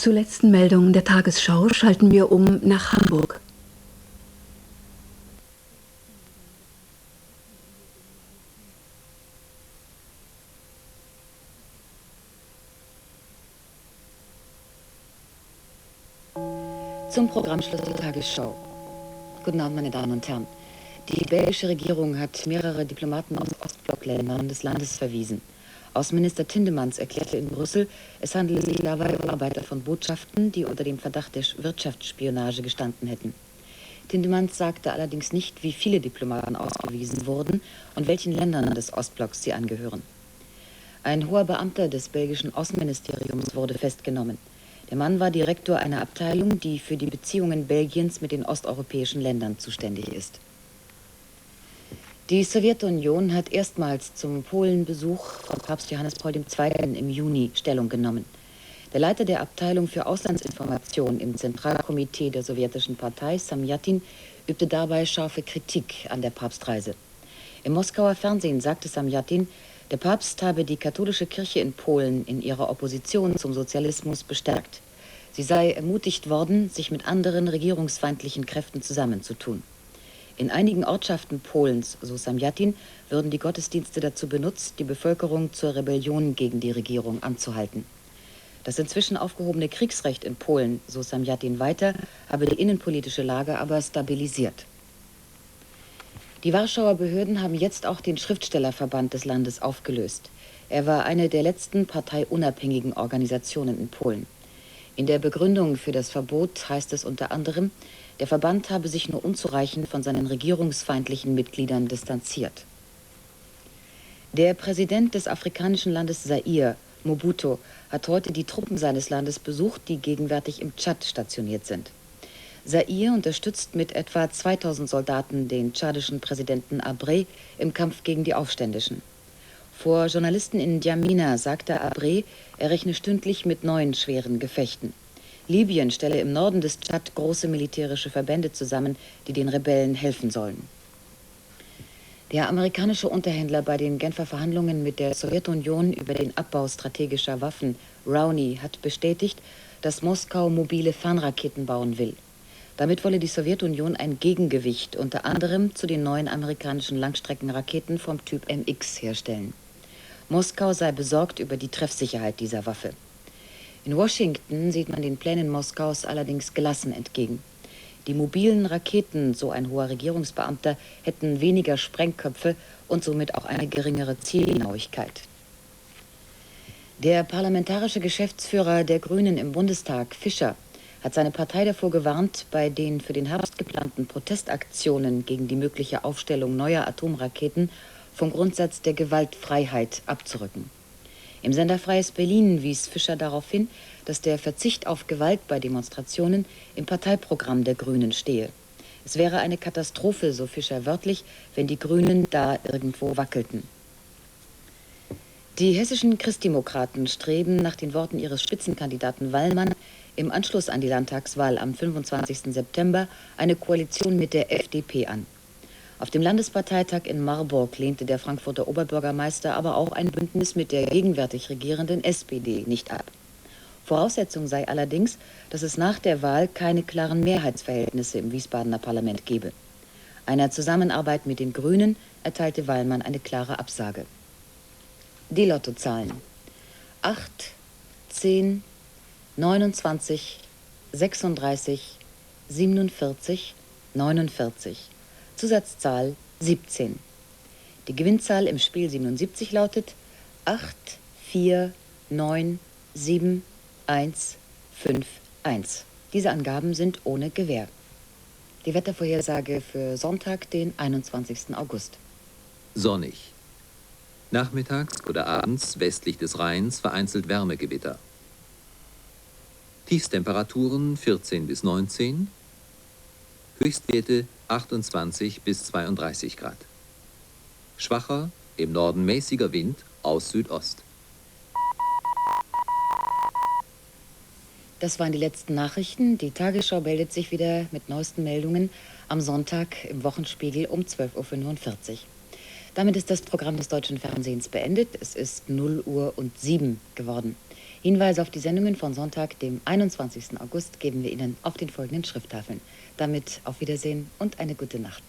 Zur letzten Meldung der Tagesschau schalten wir um nach Hamburg. Zum Programmschluss der Tagesschau. Guten Abend, meine Damen und Herren. Die belgische Regierung hat mehrere Diplomaten aus Ostblockländern des Landes verwiesen. Außenminister Tindemans erklärte in Brüssel, es handele sich dabei um Arbeiter von Botschaften, die unter dem Verdacht der Wirtschaftsspionage gestanden hätten. Tindemans sagte allerdings nicht, wie viele Diplomaten ausgewiesen wurden und welchen Ländern des Ostblocks sie angehören. Ein hoher Beamter des belgischen Außenministeriums wurde festgenommen. Der Mann war Direktor einer Abteilung, die für die Beziehungen Belgiens mit den osteuropäischen Ländern zuständig ist. Die Sowjetunion hat erstmals zum Polenbesuch von Papst Johannes Paul II. Im Juni Stellung genommen. Der Leiter der Abteilung für Auslandsinformation im Zentralkomitee der sowjetischen Partei, Samjatin, übte dabei scharfe Kritik an der Papstreise. Im Moskauer Fernsehen sagte Samjatin, der Papst habe die katholische Kirche in Polen in ihrer Opposition zum Sozialismus bestärkt. Sie sei ermutigt worden, sich mit anderen regierungsfeindlichen Kräften zusammenzutun. In einigen Ortschaften Polens, so Samjatin, würden die Gottesdienste dazu benutzt, die Bevölkerung zur Rebellion gegen die Regierung anzuhalten. Das inzwischen aufgehobene Kriegsrecht in Polen, so Samjatin weiter, habe die innenpolitische Lage aber stabilisiert. Die Warschauer Behörden haben jetzt auch den Schriftstellerverband des Landes aufgelöst. Er war eine der letzten parteiunabhängigen Organisationen in Polen. In der Begründung für das Verbot heißt es unter anderem, der Verband habe sich nur unzureichend von seinen regierungsfeindlichen Mitgliedern distanziert. Der Präsident des afrikanischen Landes Zaire, Mobutu, hat heute die Truppen seines Landes besucht, die gegenwärtig im Tschad stationiert sind. Zaire unterstützt mit etwa 2000 Soldaten den tschadischen Präsidenten Habré im Kampf gegen die Aufständischen. Vor Journalisten in N'Djamena sagte Habré, er rechne stündlich mit neuen schweren Gefechten. Libyen stelle im Norden des Tschad große militärische Verbände zusammen, die den Rebellen helfen sollen. Der amerikanische Unterhändler bei den Genfer Verhandlungen mit der Sowjetunion über den Abbau strategischer Waffen, Rowney, hat bestätigt, dass Moskau mobile Fernraketen bauen will. Damit wolle die Sowjetunion ein Gegengewicht unter anderem zu den neuen amerikanischen Langstreckenraketen vom Typ MX herstellen. Moskau sei besorgt über die Treffsicherheit dieser Waffe. In Washington sieht man den Plänen Moskaus allerdings gelassen entgegen. Die mobilen Raketen, so ein hoher Regierungsbeamter, hätten weniger Sprengköpfe und somit auch eine geringere Zielgenauigkeit. Der parlamentarische Geschäftsführer der Grünen im Bundestag, Fischer, hat seine Partei davor gewarnt, bei den für den Herbst geplanten Protestaktionen gegen die mögliche Aufstellung neuer Atomraketen vom Grundsatz der Gewaltfreiheit abzurücken. Im Sender Freies Berlin wies Fischer darauf hin, dass der Verzicht auf Gewalt bei Demonstrationen im Parteiprogramm der Grünen stehe. Es wäre eine Katastrophe, so Fischer wörtlich, wenn die Grünen da irgendwo wackelten. Die hessischen Christdemokraten streben nach den Worten ihres Spitzenkandidaten Wallmann im Anschluss an die Landtagswahl am 25. September eine Koalition mit der FDP an. Auf dem Landesparteitag in Marburg lehnte der Frankfurter Oberbürgermeister aber auch ein Bündnis mit der gegenwärtig regierenden SPD nicht ab. Voraussetzung sei allerdings, dass es nach der Wahl keine klaren Mehrheitsverhältnisse im Wiesbadener Parlament gebe. Einer Zusammenarbeit mit den Grünen erteilte Wallmann eine klare Absage. Die Lottozahlen: 8, 10, 29, 36, 47, 49. Zusatzzahl 17. Die Gewinnzahl im Spiel 77 lautet 8, 4, 9, 7, 1, 5, 1. Diese Angaben sind ohne Gewähr. Die Wettervorhersage für Sonntag, den 21. August. Sonnig. Nachmittags oder abends westlich des Rheins vereinzelt Wärmegewitter. Tiefstemperaturen 14 bis 19, Höchstwerte 28 bis 32 Grad. Schwacher, im Norden mäßiger Wind aus Südost. Das waren die letzten Nachrichten. Die Tagesschau meldet sich wieder mit neuesten Meldungen am Sonntag im Wochenspiegel um 12:45 Uhr. Damit ist das Programm des deutschen Fernsehens beendet. Es ist 0:07 Uhr geworden. Hinweise auf die Sendungen von Sonntag, dem 21. August, geben wir Ihnen auf den folgenden Schrifttafeln. Damit auf Wiedersehen und eine gute Nacht.